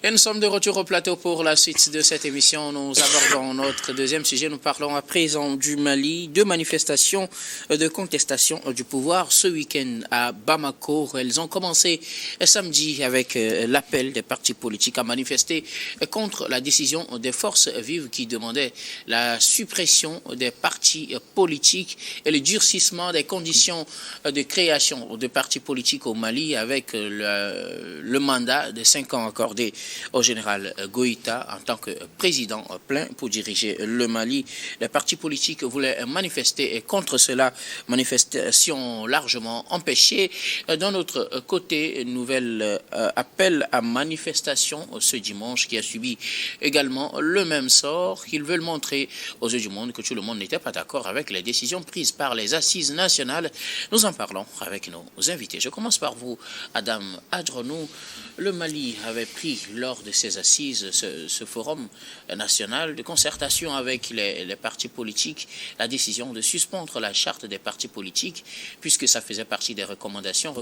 Et nous sommes de retour au plateau pour la suite de cette émission. Nous abordons notre deuxième sujet. Nous parlons à présent du Mali, de manifestations de contestation du pouvoir ce week-end à Bamako. Elles ont commencé samedi avec l'appel des partis politiques à manifester contre la décision des forces vives qui demandaient la suppression des partis politiques et le durcissement des conditions de création de partis politiques au Mali avec le mandat de 5 ans accordé au général Goïta en tant que président plein pour diriger le Mali. Les partis politiques voulaient manifester contre cela, manifestation largement empêchée. D'un autre côté, nouvel appel à manifestation ce dimanche qui a subi également le même sort, qu'ils veulent montrer aux yeux du monde que tout le monde n'était pas d'accord avec les décisions prises par les assises nationales. Nous en parlons avec nos invités. Je commence par vous, Adam Adronou. Le Mali avait pris lors de ces assises ce forum national de concertation avec les partis politiques la décision de suspendre la charte des partis politiques puisque ça faisait partie des recommandations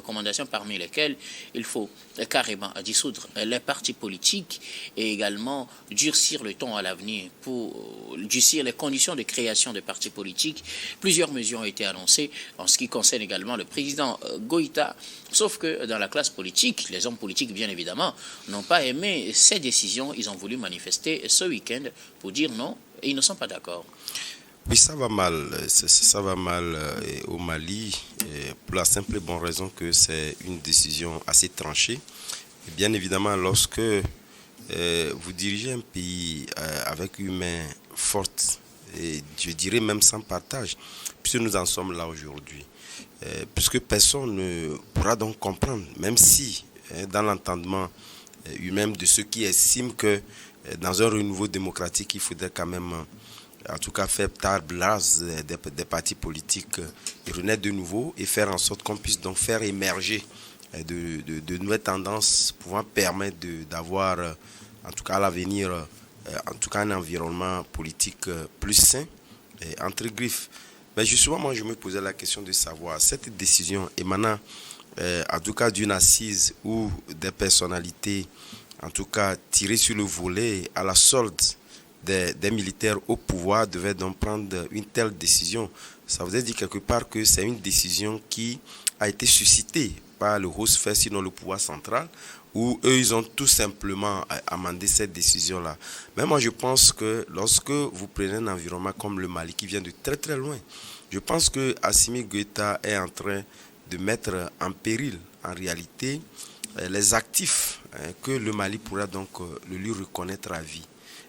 parmi lesquelles il faut carrément dissoudre les partis politiques et également durcir le ton à l'avenir pour durcir les conditions de création de partis politiques. Plusieurs mesures ont été annoncées en ce qui concerne également le président Goïta, sauf que dans la classe politique, les hommes politiques bien évidemment n'ont pas aimé ces décisions. Ils ont voulu manifester ce week-end pour dire non et ils ne sont pas d'accord. Oui, ça va mal au Mali pour la simple et bonne raison que c'est une décision assez tranchée. Et bien évidemment, lorsque vous dirigez un pays avec une main forte, et je dirais même sans partage, puisque nous en sommes là aujourd'hui, puisque personne ne pourra donc comprendre, même si dans l'entendement humain de ceux qui estiment que dans un renouveau démocratique, il faudrait quand même, en tout cas, faire table rase des partis politiques et renaître de nouveau et faire en sorte qu'on puisse donc faire émerger de nouvelles tendances pouvant permettre d'avoir, en tout cas à l'avenir, en tout cas un environnement politique plus sain, entre griffes. Mais justement, moi, je me posais la question de savoir, cette décision émanant, en tout cas, d'une assise ou des personnalités, en tout cas, tirées sur le volet à la solde des militaires au pouvoir, devaient donc prendre une telle décision. Ça vous a dit quelque part que c'est une décision qui a été suscitée par le Rosfer, sinon le pouvoir central, où eux, ils ont tout simplement amendé cette décision-là. Mais moi, je pense que lorsque vous prenez un environnement comme le Mali, qui vient de très très loin, je pense que Assimi Goïta est en train de mettre en péril, en réalité, les actifs que le Mali pourra donc le lui reconnaître à vie.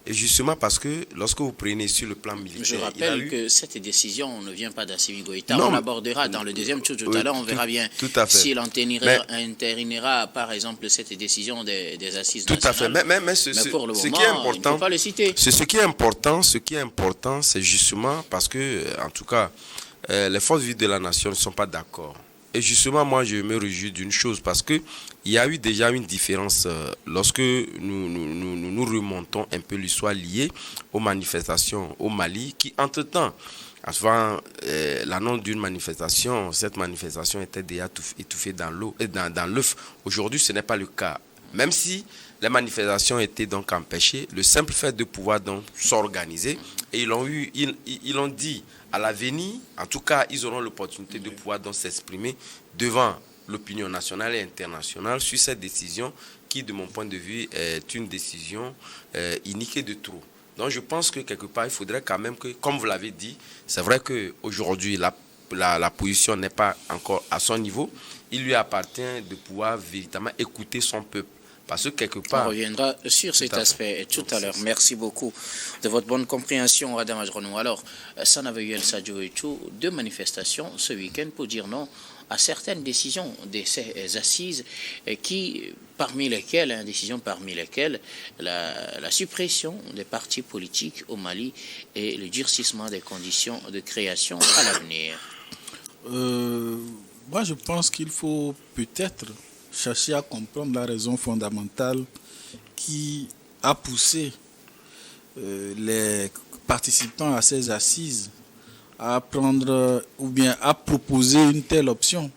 Et justement parce que lorsque vous prenez sur le plan militaire... Je rappelle que cette décision ne vient pas d'Assimi Goïta. On l'abordera dans le deuxième tour tout à l'heure. On verra bien s'il entérinera, par exemple, cette décision des assises nationales. Tout à fait. Mais ce pour le moment, qui est important, il ne faut pas le citer. Ce qui est important, c'est justement parce que, en tout cas, les forces vives de la nation ne sont pas d'accord. Et justement, moi, je me réjouis d'une chose parce qu'il y a eu déjà une différence lorsque nous remontons un peu l'histoire liée aux manifestations au Mali qui, entre-temps, avant l'annonce d'une manifestation, cette manifestation était déjà étouffée dans l'eau et dans l'œuf. Aujourd'hui, ce n'est pas le cas. Même si les manifestations étaient donc empêchées, le simple fait de pouvoir donc s'organiser, et ils ont dit à l'avenir, en tout cas, ils auront l'opportunité de pouvoir donc s'exprimer devant l'opinion nationale et internationale sur cette décision qui, de mon point de vue, est une décision inique de trop. Donc je pense que quelque part, il faudrait quand même que, comme vous l'avez dit, c'est vrai qu'aujourd'hui, la position n'est pas encore à son niveau. Il lui appartient de pouvoir véritablement écouter son peuple. Parce que quelque part... On reviendra sur cet aspect tout à l'heure. Merci beaucoup de votre bonne compréhension, Adam Adronou. Alors, Sanavayuel Sadio et tout, deux manifestations ce week-end pour dire non à certaines décisions de ces assises parmi lesquelles la suppression des partis politiques au Mali et le durcissement des conditions de création à l'avenir. Moi, je pense qu'il faut peut-être chercher à comprendre la raison fondamentale qui a poussé les participants à ces assises à prendre ou bien à proposer une telle option.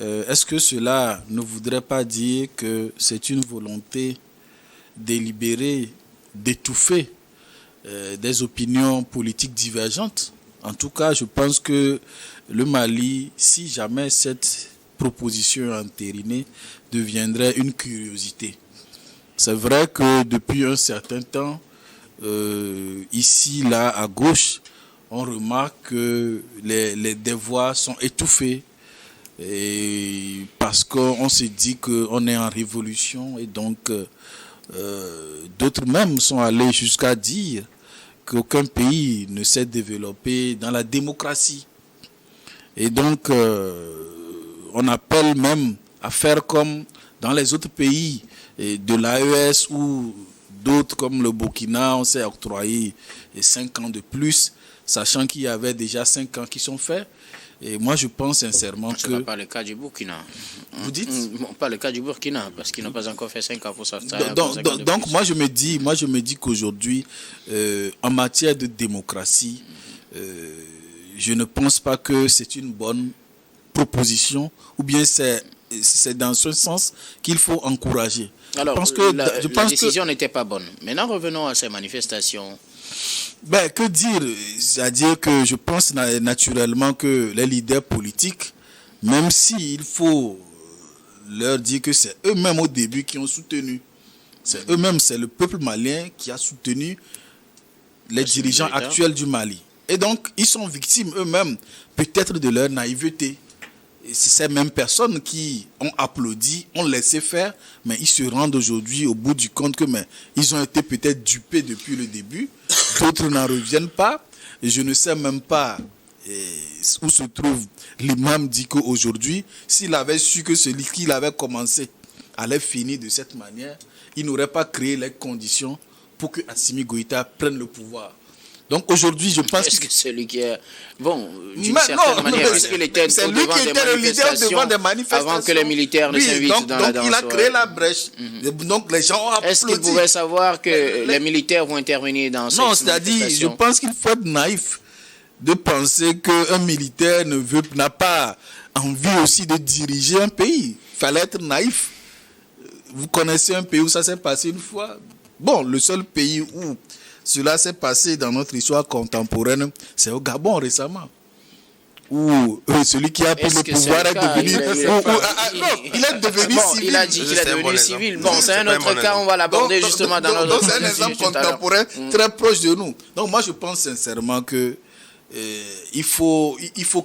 Est-ce que cela ne voudrait pas dire que c'est une volonté délibéré d'étouffer des opinions politiques divergentes. En tout cas, je pense que le Mali, si jamais cette proposition entérinée deviendrait une curiosité. C'est vrai que depuis un certain temps, ici, là, à gauche, on remarque que des voix sont étouffées. Et parce qu'on se dit qu'on est en révolution et donc d'autres même sont allés jusqu'à dire qu'aucun pays ne s'est développé dans la démocratie. Et donc, on appelle même à faire comme dans les autres pays de l'AES ou d'autres comme le Burkina, on s'est octroyé 5 ans de plus, sachant qu'il y avait déjà 5 ans qui sont faits. Et moi, je pense sincèrement que... Ce n'est pas le cas du Burkina. Vous dites? Pas le cas du Burkina, parce qu'ils n'ont pas encore fait 5 ans pour ça. Donc moi, je me dis qu'aujourd'hui, en matière de démocratie, je ne pense pas que c'est une bonne proposition, ou bien c'est dans ce sens qu'il faut encourager. Alors, la décision n'était pas bonne. Maintenant, revenons à ces manifestations. Que dire? C'est-à-dire que je pense naturellement que les leaders politiques, même s'il faut leur dire que c'est eux-mêmes au début qui ont soutenu, c'est eux-mêmes, c'est le peuple malien qui a soutenu les dirigeants actuels du Mali. Et donc, ils sont victimes eux-mêmes peut-être de leur naïveté. Et c'est ces mêmes personnes qui ont applaudi, ont laissé faire, mais ils se rendent aujourd'hui au bout du compte que ils ont été peut-être dupés depuis le début. D'autres n'en reviennent pas. Et je ne sais même pas où se trouve l'imam dit qu'aujourd'hui, s'il avait su que celui qui avait commencé allait finir de cette manière, il n'aurait pas créé les conditions pour que Assimi Goïta prenne le pouvoir. Donc aujourd'hui, je pense que celui qui est... Bon, d'une certaine manière, parce qu'il était c'est lui qui était le leader devant des manifestations. Avant que les militaires ne s'invitent dans la danse. Donc il a créé la brèche. Donc les gens ont applaudi. Est-ce qu'il pouvait savoir que les militaires vont intervenir dans cette manifestation? Non, c'est-à-dire, je pense qu'il faut être naïf de penser qu'un militaire n'a pas envie aussi de diriger un pays. Il fallait être naïf. Vous connaissez un pays où ça s'est passé une fois? Bon, le seul pays où cela s'est passé dans notre histoire contemporaine, c'est au Gabon récemment, où celui qui a pris le pouvoir est devenu... il est devenu civil. Il a dit qu'il est devenu civil. Bon, c'est un autre cas, on va l'aborder justement dans notre... Donc c'est un exemple contemporain très proche de nous. Donc moi je pense sincèrement que il faut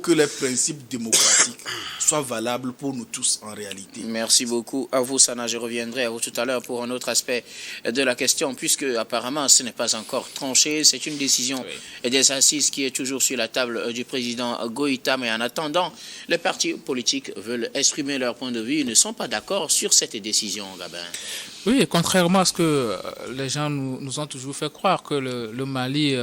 que les principes démocratiques soient valables pour nous tous en réalité. Merci beaucoup à vous, Sana. Je reviendrai à vous tout à l'heure pour un autre aspect de la question, puisque apparemment ce n'est pas encore tranché. C'est une décision des assises qui est toujours sur la table du président Goïta. Mais en attendant, les partis politiques veulent exprimer leur point de vue. Ils ne sont pas d'accord sur cette décision, Gabin. Oui, contrairement à ce que les gens nous ont toujours fait croire, que le Mali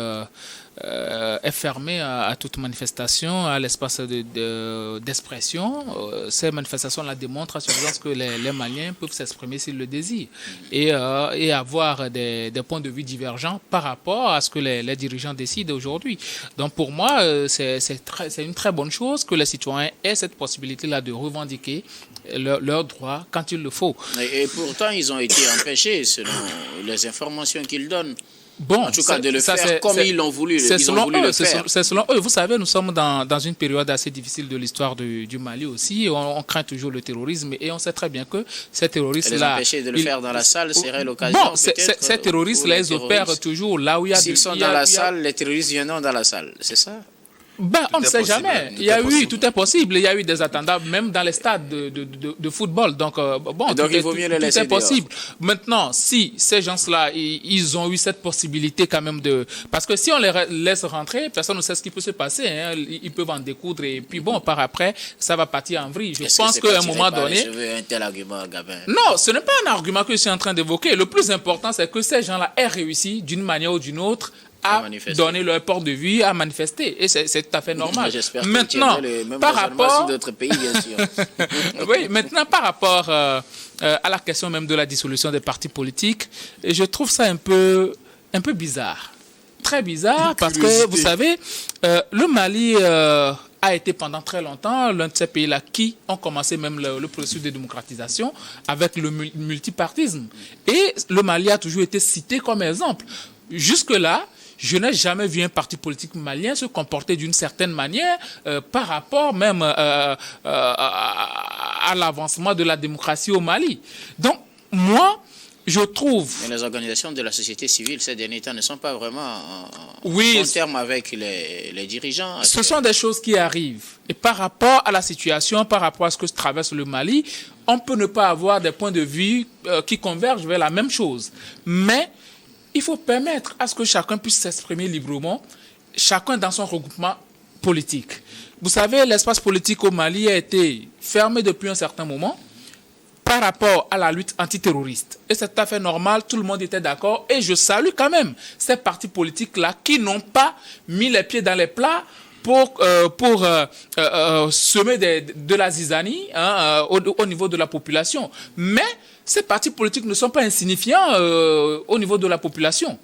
est fermé à toute manifestation, à l'espace d'expression. Ces manifestations-là démontrent à suffisance que les Maliens peuvent s'exprimer s'ils le désirent et avoir des points de vue divergents par rapport à ce que les dirigeants décident aujourd'hui. Donc pour moi, c'est une très bonne chose que les citoyens aient cette possibilité-là de revendiquer leurs droits quand il le faut. Et pourtant, ils ont été empêchés, selon les informations qu'ils donnent. Bon, en tout cas, de le faire comme ils l'ont voulu. C'est selon eux. Vous savez, nous sommes dans une période assez difficile de l'histoire du Mali aussi. On craint toujours le terrorisme et on sait très bien que ces terroristes-là... Les empêcher de le faire dans la salle serait l'occasion. Bon, ces terroristes-là, ils opèrent toujours là où il y a... S'ils sont dans la salle, les terroristes viendront dans la salle. C'est ça? On ne sait jamais. Tout est possible. Il y a eu des attentats même dans les stades de football. Donc, il vaut mieux les laisser. Tout est possible. Maintenant, si ces gens-là, ils ont eu cette possibilité quand même de... Parce que si on les laisse rentrer, personne ne sait ce qui peut se passer. Hein. Ils peuvent en découdre et puis par après, ça va partir en vrille. Je pense qu'à un moment donné... Je veux un tel argument, Gabin. Non, ce n'est pas un argument que je suis en train d'évoquer. Le plus important, c'est que ces gens-là aient réussi d'une manière ou d'une autre à donner leur point de vue, à manifester. Et c'est tout à fait normal. Maintenant, par rapport... d'autres pays, bien sûr. Oui, maintenant, par rapport à la question même de la dissolution des partis politiques, je trouve ça un peu bizarre. Très bizarre, parce que, vous savez, le Mali a été pendant très longtemps l'un de ces pays-là qui ont commencé même le processus de démocratisation avec le multipartisme. Et le Mali a toujours été cité comme exemple. Jusque-là, je n'ai jamais vu un parti politique malien se comporter d'une certaine manière par rapport même à l'avancement de la démocratie au Mali. Donc, moi, je trouve... Mais les organisations de la société civile, ces derniers temps, ne sont pas vraiment en terme avec les dirigeants. Ce sont des choses qui arrivent. Et par rapport à la situation, par rapport à ce que traverse le Mali, on peut ne pas avoir des points de vue qui convergent vers la même chose. Mais il faut permettre à ce que chacun puisse s'exprimer librement, chacun dans son regroupement politique. Vous savez, l'espace politique au Mali a été fermé depuis un certain moment par rapport à la lutte antiterroriste. Et c'est tout à fait normal, tout le monde était d'accord. Et je salue quand même ces partis politiques-là qui n'ont pas mis les pieds dans les plats pour semer de la zizanie au niveau de la population. Mais ces partis politiques ne sont pas insignifiants au niveau de la population.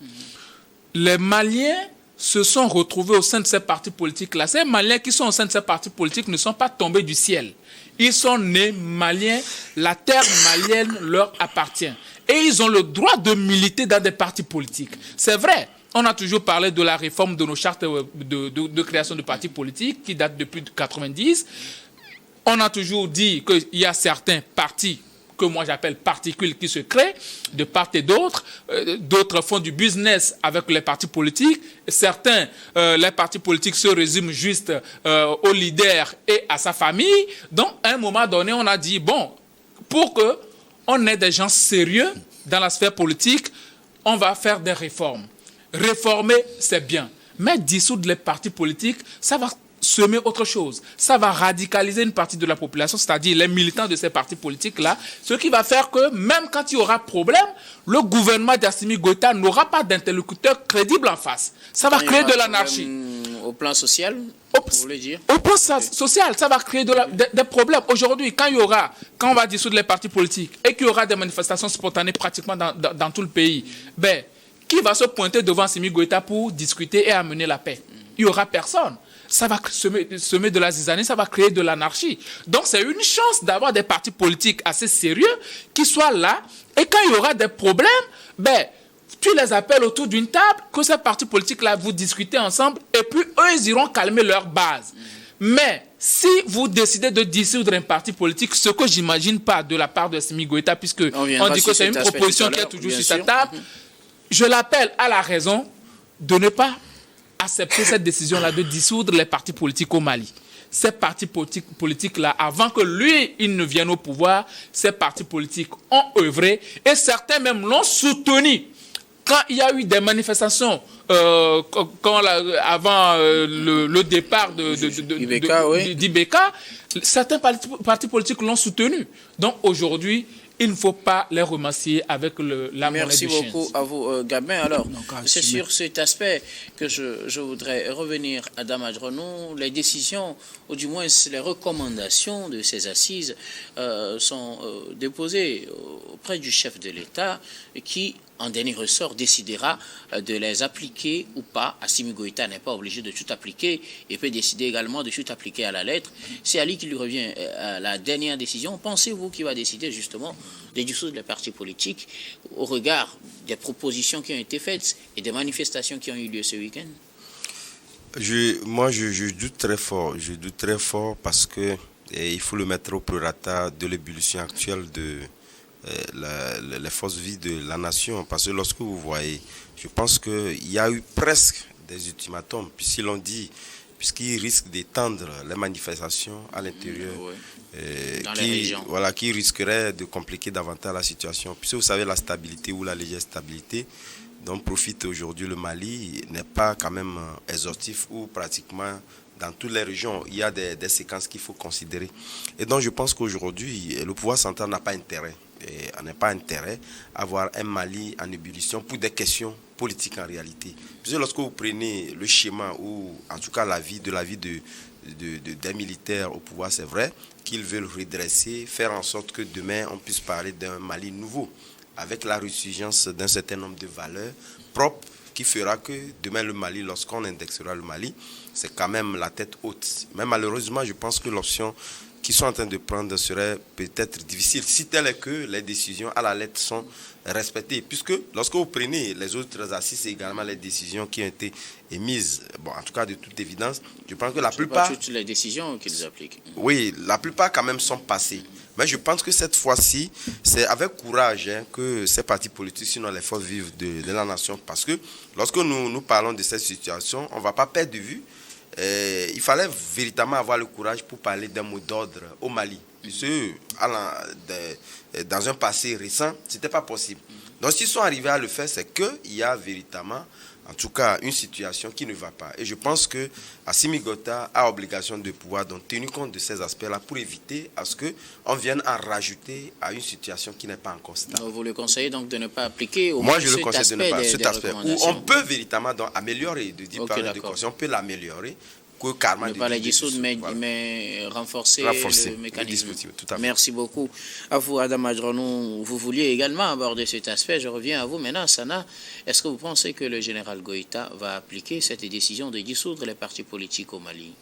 Les Maliens se sont retrouvés au sein de ces partis politiques-là. Ces Maliens qui sont au sein de ces partis politiques ne sont pas tombés du ciel. Ils sont nés Maliens, la terre malienne leur appartient. Et ils ont le droit de militer dans des partis politiques. C'est vrai, on a toujours parlé de la réforme de nos chartes de création de partis politiques qui datent depuis 1990. On a toujours dit qu'il y a certains partis que moi j'appelle particules qui se créent de part et d'autre. D'autres font du business avec les partis politiques. Certains, les partis politiques se résument juste au leader et à sa famille. Donc, à un moment donné, on a dit, bon, pour qu'on ait des gens sérieux dans la sphère politique, on va faire des réformes. Réformer, c'est bien. Mais dissoudre les partis politiques, ça va semer autre chose. Ça va radicaliser une partie de la population, c'est-à-dire les militants de ces partis politiques-là, ce qui va faire que même quand il y aura problème, le gouvernement d'Assimi Goïta n'aura pas d'interlocuteur crédible en face. Ça va créer de l'anarchie. Au plan social, vous voulez dire? Au plan social, ça va créer des problèmes. Aujourd'hui, quand on va dissoudre les partis politiques et qu'il y aura des manifestations spontanées pratiquement dans tout le pays, ben, qui va se pointer devant Assimi Goïta pour discuter et amener la paix? Il n'y aura personne. Ça va semer de la zizanie, ça va créer de l'anarchie. Donc, c'est une chance d'avoir des partis politiques assez sérieux qui soient là. Et quand il y aura des problèmes, ben, tu les appelles autour d'une table, que ces partis politiques-là, vous discutez ensemble, et puis eux, ils iront calmer leur base. Mais si vous décidez de dissoudre un parti politique, ce que j'imagine pas de la part de Assimi Goïta, puisque on dit que c'est une proposition qui est toujours sur sa table, je l'appelle à la raison de ne pas accepter cette décision-là de dissoudre les partis politiques au Mali. Ces partis politiques-là, avant que lui, il ne vienne au pouvoir, ces partis politiques ont œuvré et certains même l'ont soutenu. Quand il y a eu des manifestations avant le départ d'Ibeka, certains partis politiques l'ont soutenu. Donc aujourd'hui, il ne faut pas les remercier avec la monnaie Merci du chien. beaucoup à vous, Gabin. Alors, c'est sur cet aspect que je voudrais revenir à Damadronou. Les décisions, ou du moins les recommandations de ces assises sont déposées auprès du chef de l'État qui, en dernier ressort, décidera de les appliquer ou pas. Assimi Goïta n'est pas obligé de tout appliquer et peut décider également de tout appliquer à la lettre. C'est à lui qui lui revient la dernière décision. Pensez-vous qu'il va décider justement de dissoudre les partis politiques au regard des propositions qui ont été faites et des manifestations qui ont eu lieu ce week-end? Moi, je doute très fort. Je doute très fort parce que il faut le mettre au prorata de l'ébullition actuelle de les forces vives de la nation. Parce que lorsque vous voyez, je pense qu'il y a eu presque des ultimatums, puisqu'ils risquent d'étendre les manifestations à l'intérieur, qui risquerait de compliquer davantage la situation. Puisque vous savez, la stabilité ou la légère stabilité dont profite aujourd'hui le Mali n'est pas quand même exhaustif ou pratiquement dans toutes les régions, il y a des séquences qu'il faut considérer. Et donc je pense qu'aujourd'hui, le pouvoir central n'a pas intérêt. Et on n'a pas intérêt à avoir un Mali en ébullition pour des questions politiques en réalité. Puisque lorsque vous prenez le schéma ou en tout cas la vie des militaires au pouvoir, c'est vrai qu'ils veulent redresser, faire en sorte que demain on puisse parler d'un Mali nouveau, avec la ressurgence d'un certain nombre de valeurs propres qui fera que demain le Mali, lorsqu'on indexera le Mali, c'est quand même la tête haute. Mais malheureusement, je pense que l'option qu'ils sont en train de prendre serait peut-être difficile, si tel est que les décisions à la lettre sont respectées. Puisque lorsque vous prenez les autres assises, c'est également les décisions qui ont été émises. Bon, en tout cas, de toute évidence, je pense que la plupart... Pas toutes les décisions qu'ils appliquent. Oui, la plupart quand même sont passées. Mais je pense que cette fois-ci, c'est avec courage que ces partis politiques, sinon les forces vives de la nation, parce que lorsque nous parlons de cette situation, on ne va pas perdre de vue. Il fallait véritablement avoir le courage pour parler d'un mot d'ordre au Mali. Dans un passé récent, ce n'était pas possible. Donc s'ils sont arrivés à le faire, c'est qu'il y a véritablement, en tout cas, une situation qui ne va pas. Et je pense que Assimi Goïta a obligation de pouvoir donc tenir compte de ces aspects-là pour éviter à ce qu'on vienne en rajouter à une situation qui n'est pas encore stable. Donc vous le conseillez donc de ne pas appliquer au Moi, je le conseille de ne pas. Cet aspect où on peut véritablement donc améliorer, de dire par de conseils, on peut l'améliorer. Que ne pas les dissoudre, mais renforcer le mécanisme. Tout à fait. Merci beaucoup. À vous, Adam Adronou, vous vouliez également aborder cet aspect. Je reviens à vous maintenant, Sana. Est-ce que vous pensez que le général Goïta va appliquer cette décision de dissoudre les partis politiques au Mali?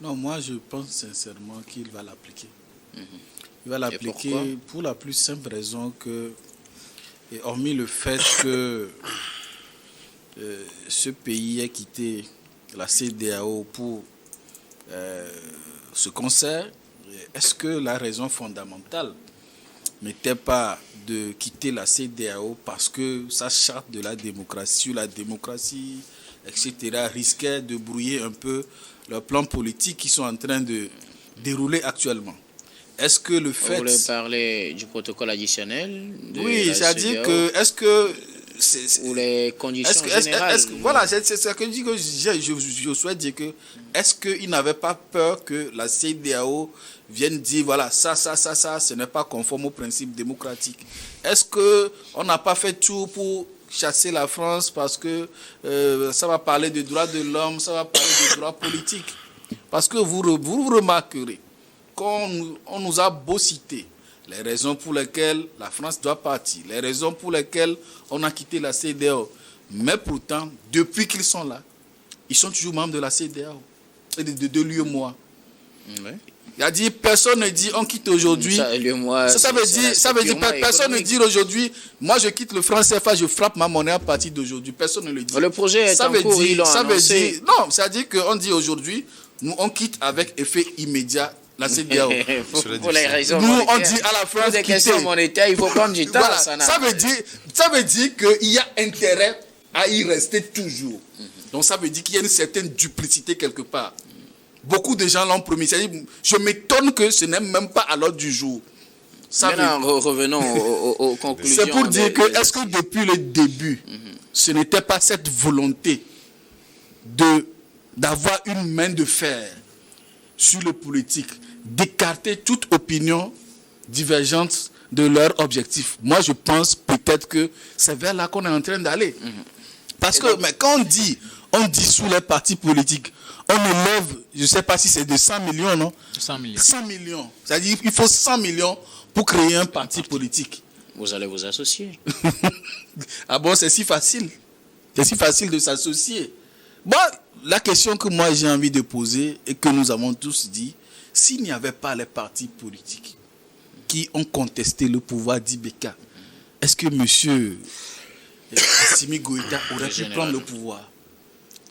Non, moi je pense sincèrement qu'il va l'appliquer. Il va l'appliquer pour la plus simple raison que, et hormis le fait que ce pays ait quitté la CEDEAO pour ce concert, est-ce que la raison fondamentale n'était pas de quitter la CEDEAO parce que sa charte de la démocratie, etc., risquait de brouiller un peu le plan politique qu'ils sont en train de dérouler actuellement? Est-ce que le fait... Vous voulez parler du protocole additionnel oui, c'est-à-dire que, est-ce que... ou les conditions générales. Voilà, c'est ce que je dis, que je souhaite dire que est-ce qu'il n'avait pas peur que la CEDEAO vienne dire voilà, ça, ce n'est pas conforme aux principes démocratiques? Est-ce qu'on n'a pas fait tout pour chasser la France parce que ça va parler de droits de l'homme, ça va parler de droits politiques? Parce que vous remarquerez qu'on nous a beau citer les raisons pour lesquelles la France doit partir, les raisons pour lesquelles on a quitté la CEDEAO. Mais pourtant, depuis qu'ils sont là, ils sont toujours membres de la CEDEAO et de l'UEMOA. Il a dit, personne ne dit on quitte aujourd'hui. Ça veut dire personne ne dit aujourd'hui, moi je quitte le franc CFA, je frappe ma monnaie à partir d'aujourd'hui. Personne ne le dit. Le projet est en cours, ils l'ont annoncé. Non, c'est-à-dire qu'on dit aujourd'hui, nous on quitte avec effet immédiat la CEDEAO. Pour les raisons nous, monétaires. on dit à la France pour des questions monétaires, il faut prendre du temps. Voilà. Ça veut dire qu'il y a intérêt à y rester toujours. Donc ça veut dire qu'il y a une certaine duplicité quelque part. Beaucoup de gens l'ont promis. Je m'étonne que ce n'est même pas à l'ordre du jour. Maintenant, revenons aux conclusions. C'est pour dire que, est-ce que depuis le début, ce n'était pas cette volonté d'avoir une main de fer sur le politique, d'écarter toute opinion divergente de leur objectif? Moi, je pense peut-être que c'est vers là qu'on est en train d'aller. Parce que mais quand on dissout les partis politiques, on élève, je ne sais pas si c'est de 100 millions, non? 100 millions. 100 millions. C'est-à-dire qu'il faut 100 millions pour créer un parti politique. Vous allez vous associer. Ah bon, c'est si facile. C'est si facile de s'associer. Bon, la question que moi j'ai envie de poser et que nous avons tous dit, s'il n'y avait pas les partis politiques qui ont contesté le pouvoir d'Ibeka, est-ce que M. Assimi Goïta aurait pu prendre le pouvoir?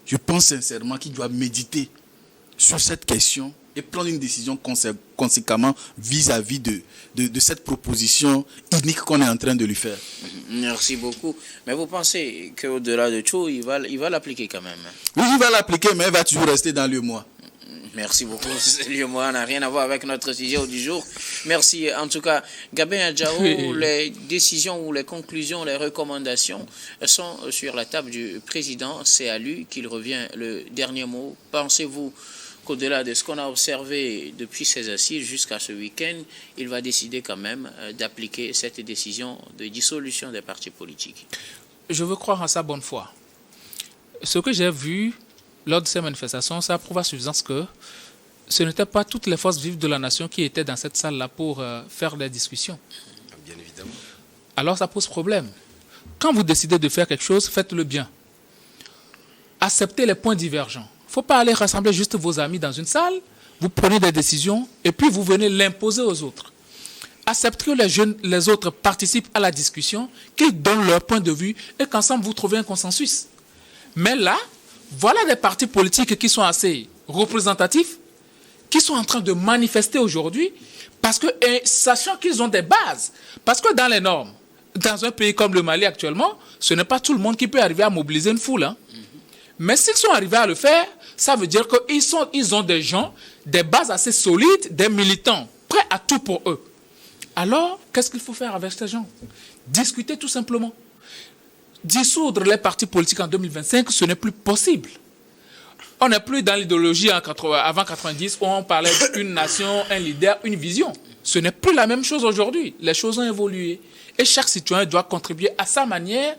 Je pense sincèrement qu'il doit méditer sur cette question et prendre une décision conséquemment vis-à-vis de cette proposition unique qu'on est en train de lui faire. Merci beaucoup. Mais vous pensez qu'au-delà de tout, il va l'appliquer quand même? Oui, il va l'appliquer, mais il va toujours rester dans le mois. Merci beaucoup. Le mois n'a rien à voir avec notre sujet du jour. Merci. En tout cas, Gabin Adjao, les décisions ou les conclusions, les recommandations sont sur la table du président. C'est à lui qu'il revient le dernier mot. Pensez-vous qu'au-delà de ce qu'on a observé depuis ces assises jusqu'à ce week-end, il va décider quand même d'appliquer cette décision de dissolution des partis politiques? Je veux croire en sa bonne foi. Ce que j'ai vu lors de ces manifestations, ça prouve à suffisance que ce n'étaient pas toutes les forces vives de la nation qui étaient dans cette salle-là pour faire des discussions. Bien évidemment. Alors ça pose problème. Quand vous décidez de faire quelque chose, faites-le bien. acceptez les points divergents. Il ne faut pas aller rassembler juste vos amis dans une salle, vous prenez des décisions et puis vous venez l'imposer aux autres. Acceptez que les autres participent à la discussion, qu'ils donnent leur point de vue et qu'ensemble vous trouvez un consensus. Mais là, voilà des partis politiques qui sont assez représentatifs, qui sont en train de manifester aujourd'hui, parce que, sachant qu'ils ont des bases, parce que dans les normes, dans un pays comme le Mali actuellement, ce n'est pas tout le monde qui peut arriver à mobiliser une foule. Hein. Mais s'ils sont arrivés à le faire, ça veut dire qu'ils ont des gens, des bases assez solides, des militants, prêts à tout pour eux. Alors, qu'est-ce qu'il faut faire avec ces gens? Discuter tout simplement. Dissoudre les partis politiques en 2025, ce n'est plus possible. On n'est plus dans l'idéologie avant 90 où on parlait d'une nation, un leader, une vision. Ce n'est plus la même chose aujourd'hui. Les choses ont évolué. Et chaque citoyen doit contribuer à sa manière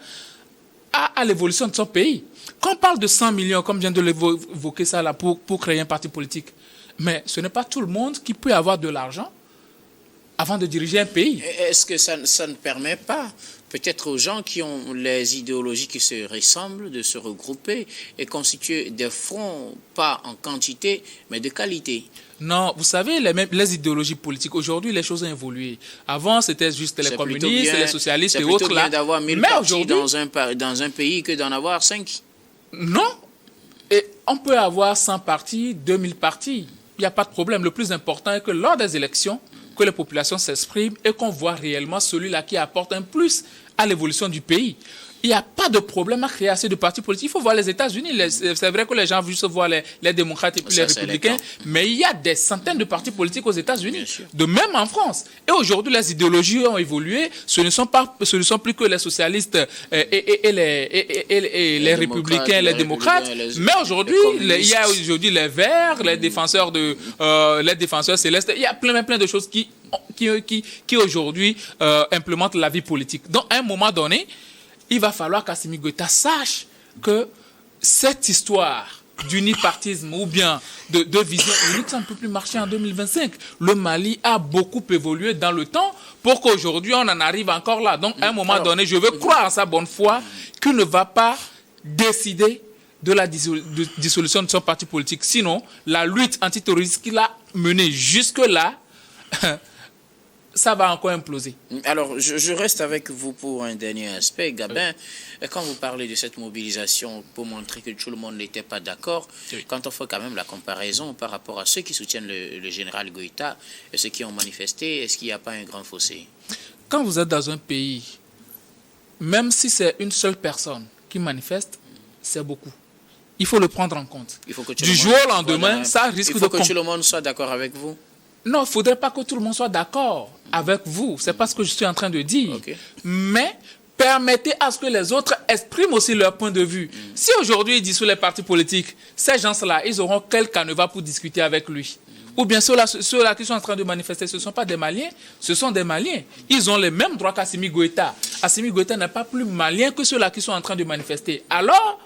à l'évolution de son pays. Quand on parle de 100 millions, comme vient de l'évoquer ça là, pour créer un parti politique, mais ce n'est pas tout le monde qui peut avoir de l'argent avant de diriger un pays. Est-ce que ça ne permet pas, peut-être aux gens qui ont les idéologies qui se ressemblent, de se regrouper et constituer des fronts, pas en quantité, mais de qualité? Non, vous savez, les idéologies politiques, aujourd'hui, les choses ont évolué. Avant, c'était juste les communistes, les socialistes et autres. C'est plutôt bien d'avoir 1000 partis dans un pays que d'en avoir 5. Non. Et on peut avoir 100 partis, 2000 partis. Il n'y a pas de problème. Le plus important est que lors des élections, que les populations s'expriment et qu'on voit réellement celui-là qui apporte un plus à l'évolution du pays. Il n'y a pas de problème à créer assez de partis politiques. Il faut voir les États-Unis. C'est vrai que les gens veulent juste voir les démocrates et puis les républicains, mais il y a des centaines de partis politiques aux États-Unis, de même en France. Et aujourd'hui, les idéologies ont évolué. Ce ne sont plus que les socialistes et les républicains, les démocrates. Mais aujourd'hui, il y a aujourd'hui les Verts, les défenseurs célestes. Il y a plein de choses qui aujourd'hui implémentent la vie politique. Donc, à un moment donné, il va falloir qu'Assimi Goïta sache que cette histoire d'unipartisme ou bien de vision unique, ça ne peut plus marcher en 2025. Le Mali a beaucoup évolué dans le temps pour qu'aujourd'hui on en arrive encore là. Donc à un moment donné, je veux croire en sa bonne foi qu'il ne va pas décider de la dissolution de son parti politique. Sinon, la lutte antiterroriste qu'il a menée jusque-là, ça va encore imploser. Alors, je reste avec vous pour un dernier aspect. Gabin, quand vous parlez de cette mobilisation pour montrer que tout le monde n'était pas d'accord, quand on fait quand même la comparaison par rapport à ceux qui soutiennent le général Goïta et ceux qui ont manifesté, est-ce qu'il n'y a pas un grand fossé? Quand vous êtes dans un pays, même si c'est une seule personne qui manifeste, c'est beaucoup. Il faut le prendre en compte. Du jour au lendemain, ça risque de... Il faut que tout le monde soit d'accord avec vous? Non, il ne faudrait pas que tout le monde soit d'accord avec vous. Ce n'est pas ce que je suis en train de dire. Okay. Mais permettez à ce que les autres expriment aussi leur point de vue. Si aujourd'hui il dissout les partis politiques, ces gens-là, ils auront quel canevas pour discuter avec lui? Ou bien ceux-là qui sont en train de manifester, ce ne sont pas des Maliens, ce sont des Maliens. Ils ont les mêmes droits qu'Assimi Goïta. Assimi Goïta n'est pas plus malien que ceux-là qui sont en train de manifester. Alors,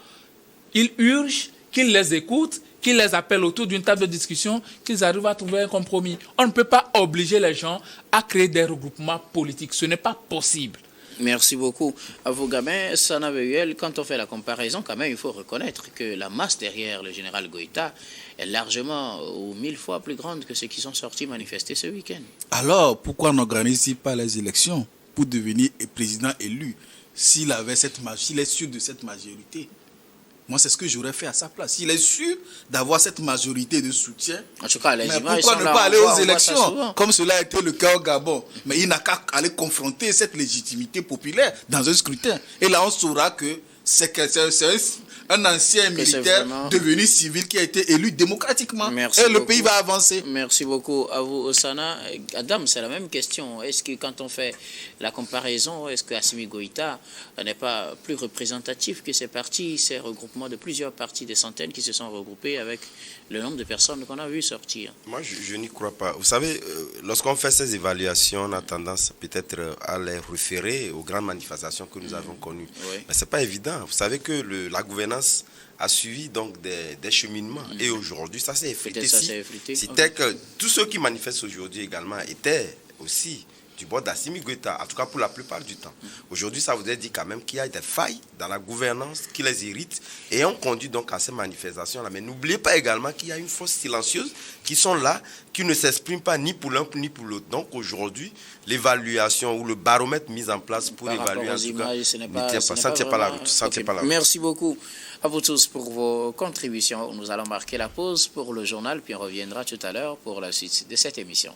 il urge qu'ils les écoutent, qu'ils les appellent autour d'une table de discussion, qu'ils arrivent à trouver un compromis. On ne peut pas obliger les gens à créer des regroupements politiques. Ce n'est pas possible. Merci beaucoup à vous, Gabin. Sana Vehuel, quand on fait la comparaison, quand même, il faut reconnaître que la masse derrière le général Goïta est largement ou 1000 fois plus grande que ceux qui sont sortis manifester ce week-end. Alors, pourquoi n'organise-t-il pas les élections pour devenir président élu s'il est sûr de cette majorité? Moi, c'est ce que j'aurais fait à sa place. S'il est sûr d'avoir cette majorité de soutien, en tout cas, pourquoi ne pas aller aux élections, comme cela a été le cas au Gabon? Mais il n'a qu'à aller confronter cette légitimité populaire dans un scrutin. Et là, on saura que c'est un ancien militaire devenu civil qui a été élu démocratiquement. Merci et beaucoup. Le pays va avancer. Merci beaucoup à vous, Osana. Adam, c'est la même question. Est-ce que quand on fait la comparaison, est-ce que Assimi Goïta n'est pas plus représentatif que ces partis, ces regroupements de plusieurs partis, des centaines qui se sont regroupés avec le nombre de personnes qu'on a vu sortir? Moi, je n'y crois pas. Vous savez, lorsqu'on fait ces évaluations, on a tendance peut-être à les référer aux grandes manifestations que nous avons connues. Oui. Mais ce n'est pas évident. Vous savez que la gouvernance a suivi donc des cheminements. Et aujourd'hui, ça s'est effrité. C'était que tous ceux qui manifestent aujourd'hui également étaient aussi du bord d'Assimi Goïta, en tout cas pour la plupart du temps. Aujourd'hui, ça voudrait dire quand même qu'il y a des failles dans la gouvernance qui les irritent et ont conduit donc à ces manifestations-là. Mais n'oubliez pas également qu'il y a une force silencieuse qui sont là, qui ne s'expriment pas ni pour l'un ni pour l'autre. Donc aujourd'hui, l'évaluation ou le baromètre mis en place pour évaluer en tout cas, ça ne tient pas la route. Merci beaucoup à vous tous pour vos contributions. Nous allons marquer la pause pour le journal, puis on reviendra tout à l'heure pour la suite de cette émission.